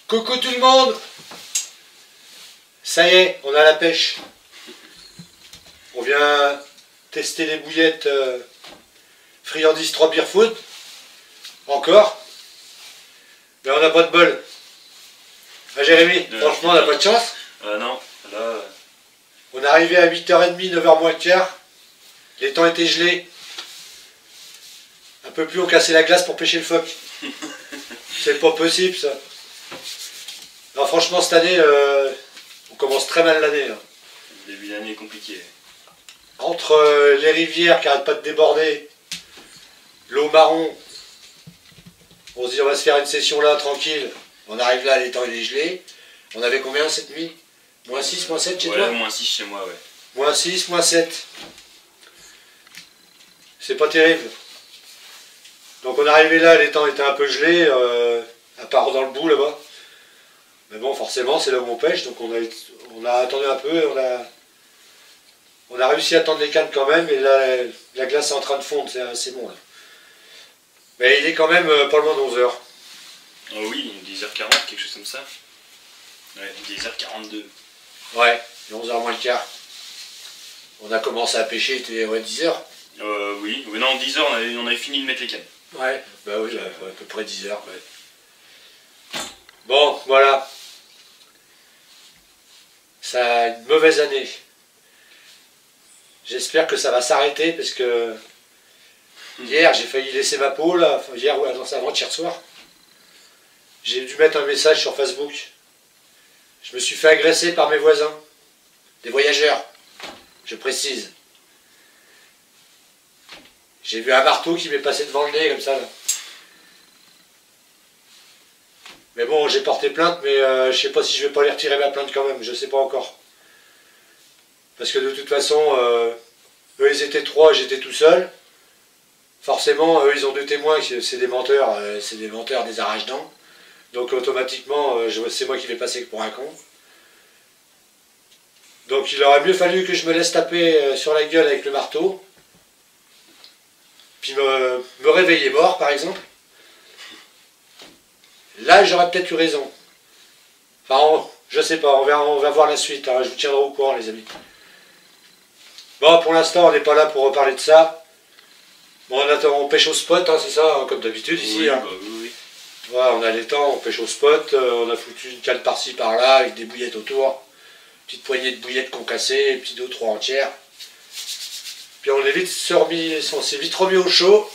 Coucou tout le monde. Ça y est, on a la pêche. On vient tester les bouillettes friandises 3 beer food. Encore. Mais on n'a pas de bol. Ah Jérémy, franchement on n'a pas de chance. Non, là... On est arrivé à 8h30, 9h moins le quart. Les temps étaient gelés. Un peu plus on cassait la glace pour pêcher le phoque. C'est pas possible ça. Non franchement cette année, on commence très mal l'année. Hein. Le début d'année est compliqué. Entre les rivières qui n'arrêtent pas de déborder, l'eau marron, on se dit on va se faire une session là tranquille. On arrive là, les temps il est gelé. On avait combien cette nuit? Moins 6, moins 7 chez toi? Moins 6 chez moi, ouais. Moins 6, moins 7. C'est pas terrible. Donc on est arrivé là, les temps étaient un peu gelés, à part dans le bout là-bas. Mais bon, forcément, c'est là où on pêche, donc on a attendu un peu, et on a réussi à attendre les cannes quand même, et là, la glace est en train de fondre, c'est bon là. Mais il est quand même pas loin d'11h. Oh oui, 10h40, quelque chose comme ça. Ouais, 10h42. Ouais, 11h moins le quart. On a commencé à pêcher, il était 10h. Oui, non, 10h, on avait fini de mettre les cannes. Ouais, bah oui, à peu près 10h. Ouais. Bon, voilà. Ça a une mauvaise année. J'espère que ça va s'arrêter parce que hier j'ai failli laisser ma peau là. Enfin, hier, ouais, non, c'est avant-hier soir. J'ai dû mettre un message sur Facebook. Je me suis fait agresser par mes voisins. Des voyageurs, je précise. J'ai vu un marteau qui m'est passé devant le nez comme ça là. Mais bon, j'ai porté plainte, mais je sais pas si je vais pas aller retirer ma plainte quand même, je sais pas encore. Parce que de toute façon, eux ils étaient 3, j'étais tout seul. Forcément, eux ils ont 2 témoins, c'est des menteurs, des arrache-dents. Donc automatiquement, c'est moi qui vais passer pour un con. Donc il aurait mieux fallu que je me laisse taper sur la gueule avec le marteau. Puis me réveiller mort par exemple. Là j'aurais peut-être eu raison. Enfin je sais pas, on va voir la suite, hein. Je vous tiendrai au courant les amis. Bon pour l'instant on n'est pas là pour reparler de ça. Bon on pêche au spot, hein, c'est ça, hein, comme d'habitude ici. Oui, hein. bah, oui. Voilà, on a les temps, on pêche au spot, on a foutu une canne par-ci par-là avec des bouillettes autour. Petite poignée de bouillettes concassées, et puis 2 ou 3 entières. Puis on s'est vite remis au chaud.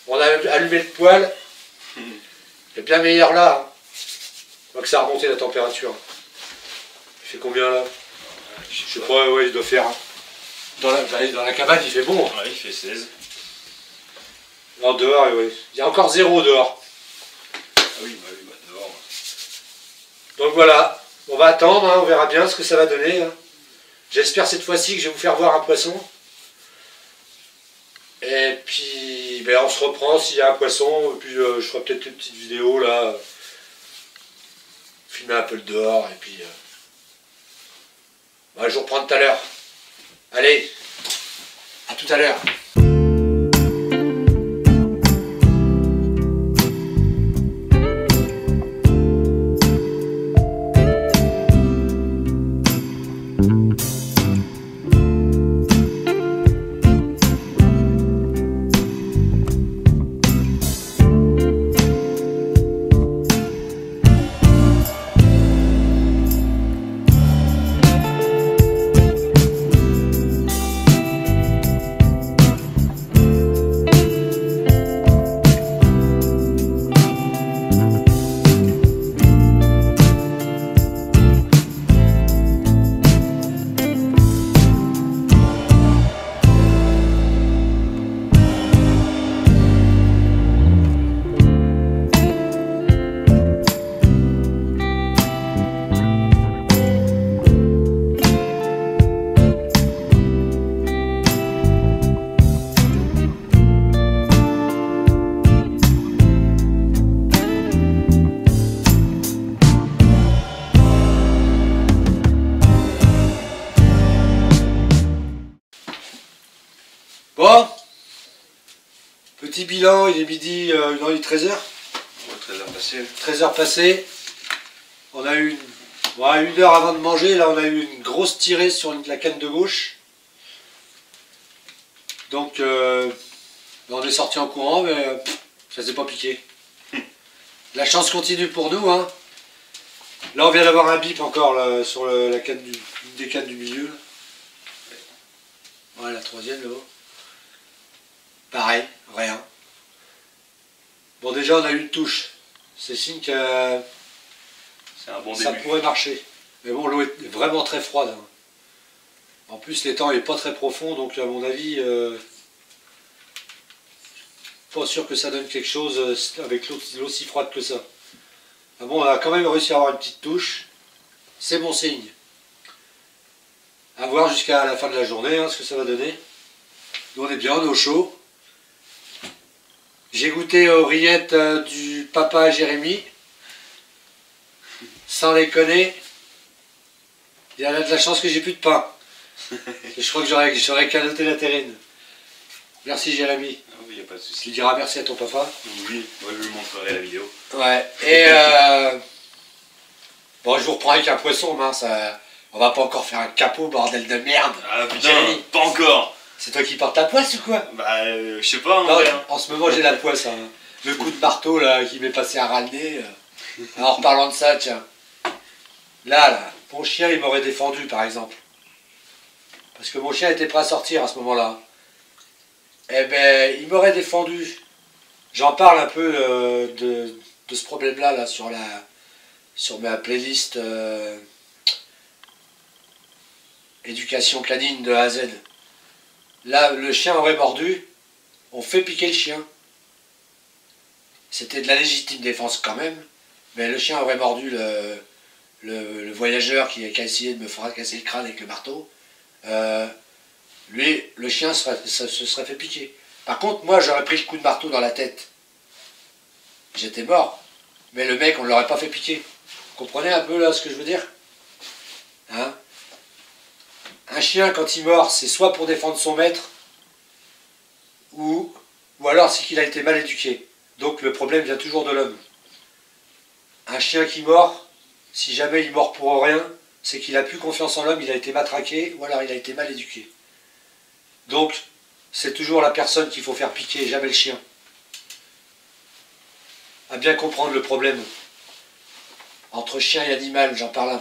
On a allumé le poêle. C'est bien meilleur là. Hein. Je vois que ça a remonté la température. Il fait combien là? Je sais pas, ouais, il doit faire. Hein. Dans la cabane, il fait bon. Ouais, il fait 16. Non, dehors, oui. Il y a encore 0 dehors. Ah oui, bah dehors. Donc voilà, on va attendre, hein, on verra bien ce que ça va donner. Hein. J'espère cette fois-ci que je vais vous faire voir un poisson. Et puis, ben, on se reprend s'il y a un poisson. Et puis, je ferai peut-être une petite vidéo là. Filmer un peu le dehors. Et puis, je vous reprends tout à l'heure. Allez, à tout à l'heure. Bon, petit bilan, il est midi, non il est 13h. 13h passées. 13h passées. On a eu une heure avant de manger, là on a eu une grosse tirée sur la canne de gauche. Donc on est sorti en courant, mais ça s'est pas piqué. La chance continue pour nous, hein. Là on vient d'avoir un bip encore là, sur la canne une des cannes du milieu. Ouais, la troisième là-haut. Pareil, rien. Bon, déjà on a eu une touche. C'est signe que c'est un bon ça début. pourrait marcher. Mais bon, l'eau est vraiment très froide, hein. En plus l'étang est pas très profond, donc à mon avis, pas sûr que ça donne quelque chose avec l'eau si froide que ça. Ah bon, on a quand même réussi à avoir une petite touche. C'est bon signe. À voir jusqu'à la fin de la journée, hein, ce que ça va donner. Nous on est bien, on est au chaud. J'ai goûté aux rillettes du papa Jérémy. Sans déconner. Il y a de la chance que j'ai plus de pain. Je crois que j'aurais canoté la terrine. Merci Jérémy. Ah oui, y a pas de Tu souci. diras merci à ton papa. Oui, moi je lui montrerai la vidéo. Ouais, et bon, je vous reprends avec un poisson, mince. On va pas encore faire un capot, bordel de merde. Ah putain, Jérémy, pas encore. c'est toi qui portes la poisse ou quoi? Bah, je sais pas, Non, vrai, hein. en ce moment j'ai la poisse, hein. Le coup de marteau là qui m'est passé à ras le nez. Alors, en reparlant de ça, tiens. Là, mon chien il m'aurait défendu par exemple. Parce que mon chien était prêt à sortir à ce moment-là. Eh ben, il m'aurait défendu. J'en parle un peu de ce problème-là là, sur ma playlist éducation canine de A à Z. Là, le chien aurait mordu, on fait piquer le chien. C'était de la légitime défense quand même, mais le chien aurait mordu le voyageur qui a essayé de me fracasser le crâne avec le marteau. Lui, le chien se serait fait piquer. Par contre, moi, j'aurais pris le coup de marteau dans la tête. J'étais mort. Mais le mec, on ne l'aurait pas fait piquer. Vous comprenez un peu là ce que je veux dire? Hein? Un chien, quand il mord, c'est soit pour défendre son maître, ou alors c'est qu'il a été mal éduqué. Donc le problème vient toujours de l'homme. Un chien qui mord, si jamais il mord pour rien, c'est qu'il a plus confiance en l'homme, il a été matraqué, ou alors il a été mal éduqué. Donc, c'est toujours la personne qu'il faut faire piquer, jamais le chien. À bien comprendre le problème. Entre chien et animal, j'en parle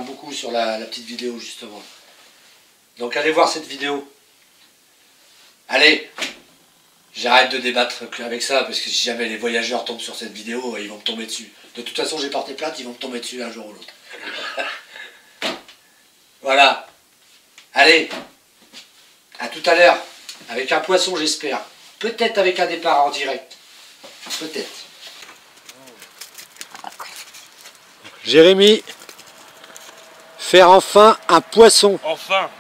beaucoup sur la petite vidéo justement. Donc allez voir cette vidéo. Allez, j'arrête de débattre avec ça, parce que si jamais les voyageurs tombent sur cette vidéo, ils vont me tomber dessus. De toute façon, j'ai porté plainte, ils vont me tomber dessus un jour ou l'autre. Voilà. Allez, à tout à l'heure, avec un poisson j'espère. Peut-être avec un départ en direct. Peut-être. Jérémy, faire enfin un poisson. Enfin.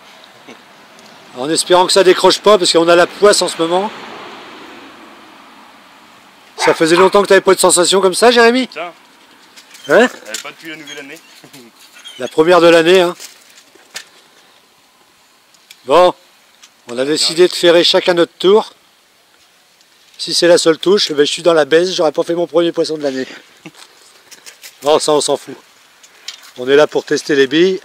En espérant que ça décroche pas, parce qu'on a la poisse en ce moment. Ça faisait longtemps que tu n'avais pas de sensation comme ça, Jérémy? Tiens, Hein? pas depuis la nouvelle année. La première de l'année, hein. Bon, on a décidé de ferrer chacun notre tour. Si c'est la seule touche, ben je suis dans la baisse, j'aurais pas fait mon premier poisson de l'année. Non, ça on s'en fout. On est là pour tester les billes.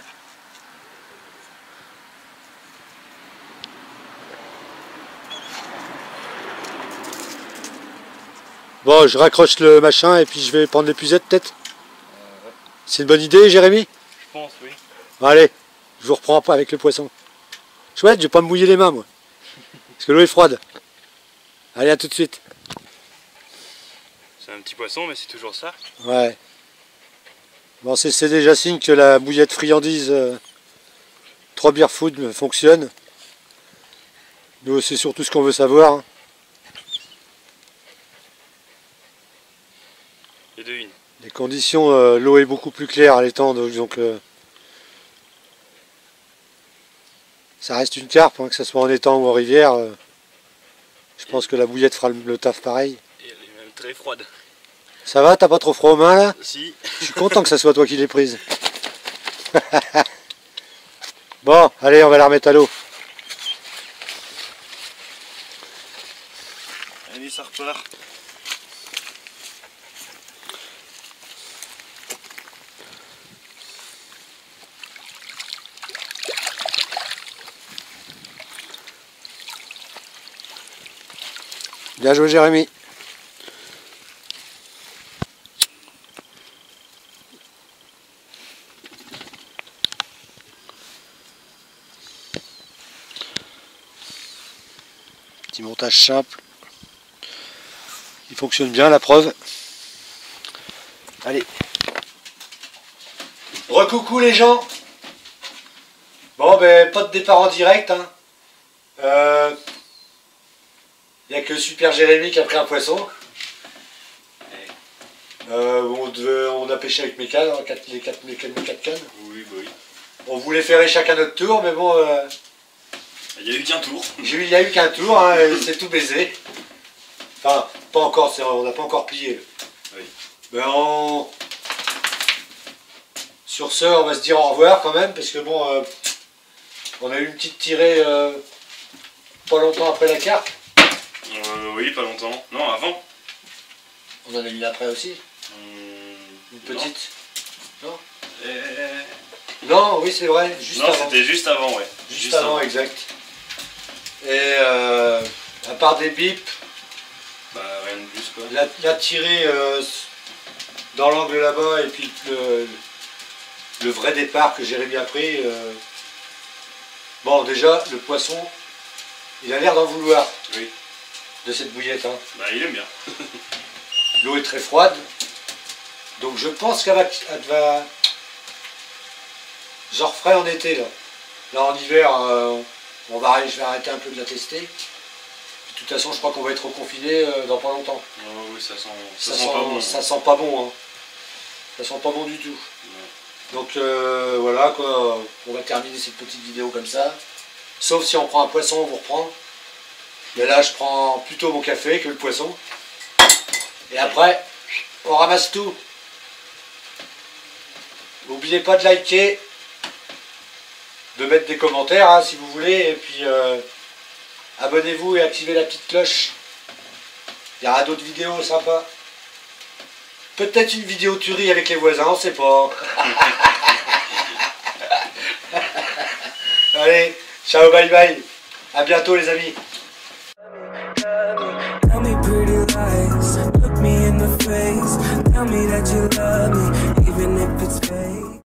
Bon, je raccroche le machin et puis je vais prendre l'épuisette peut-être. C'est une bonne idée, Jérémy? Je pense, oui. Bon, allez, je vous reprends après avec le poisson. Chouette, je vais pas me mouiller les mains, moi. Parce que l'eau est froide. Allez, à tout de suite. C'est un petit poisson, mais c'est toujours ça. Ouais. Bon, c'est déjà signe que la bouillette friandise 3 Beer Food fonctionne. Nous, c'est surtout ce qu'on veut savoir, hein. Et de une. Les conditions, l'eau est beaucoup plus claire à l'étang, donc ça reste une carpe, hein, que ce soit en étang ou en rivière. Je pense que la bouillette fera le taf pareil. Et elle est même très froide. Ça va, t'as pas trop froid aux mains là? Si. Je suis content que ça soit toi qui l'aies prise. Bon, allez, on va la remettre à l'eau. Allez, ça repart. Bien joué Jérémy. Petit montage simple. Il fonctionne bien, la preuve. Allez. Recoucou les gens. Bon ben pas de départ en direct. Hein. Il n'y a que Super Jérémy qui a pris un poisson. On a pêché avec mes cannes, hein, mes quatre cannes. Oui, bah oui. On voulait faire chacun notre tour, mais bon... il n'y a eu qu'un tour. Il n'y a eu qu'un tour, hein, c'est tout baisé. Enfin, pas encore, on n'a pas encore plié. Oui. Mais sur ce, on va se dire au revoir quand même, parce que bon, on a eu une petite tirée pas longtemps après la carte. Oui, pas longtemps. Non, avant. On en a une après aussi. Une petite. Non. Non, oui, c'est vrai, juste non, avant. Non, c'était juste avant, ouais. Juste avant, exact. Et à part des bips, bah rien de plus quoi. La tirée dans l'angle là-bas et puis le vrai départ que Jérémy a pris. Bon, déjà, le poisson, il a l'air d'en vouloir. Oui. De cette bouillette. Hein. Bah il aime bien. L'eau est très froide. Donc je pense qu'elle va... J'en referai en été là. Là en hiver, je vais arrêter un peu de la tester. De toute façon, je crois qu'on va être reconfiné dans pas longtemps. Oh, oui, ça sent pas bon. Ça sent pas bon. Hein. Ça sent pas bon du tout. Ouais. Donc voilà quoi, on va terminer cette petite vidéo comme ça. Sauf si on prend un poisson, on vous reprend. Mais là, je prends plutôt mon café que le poisson. Et après, on ramasse tout. N'oubliez pas de liker, de mettre des commentaires hein, si vous voulez. Et puis, abonnez-vous et activez la petite cloche. Il y aura d'autres vidéos sympas. Peut-être une vidéo tuerie avec les voisins, on sait pas. Allez, ciao, bye bye. À bientôt les amis. Tell me pretty lies, look me in the face, tell me that you love me, even if it's fake.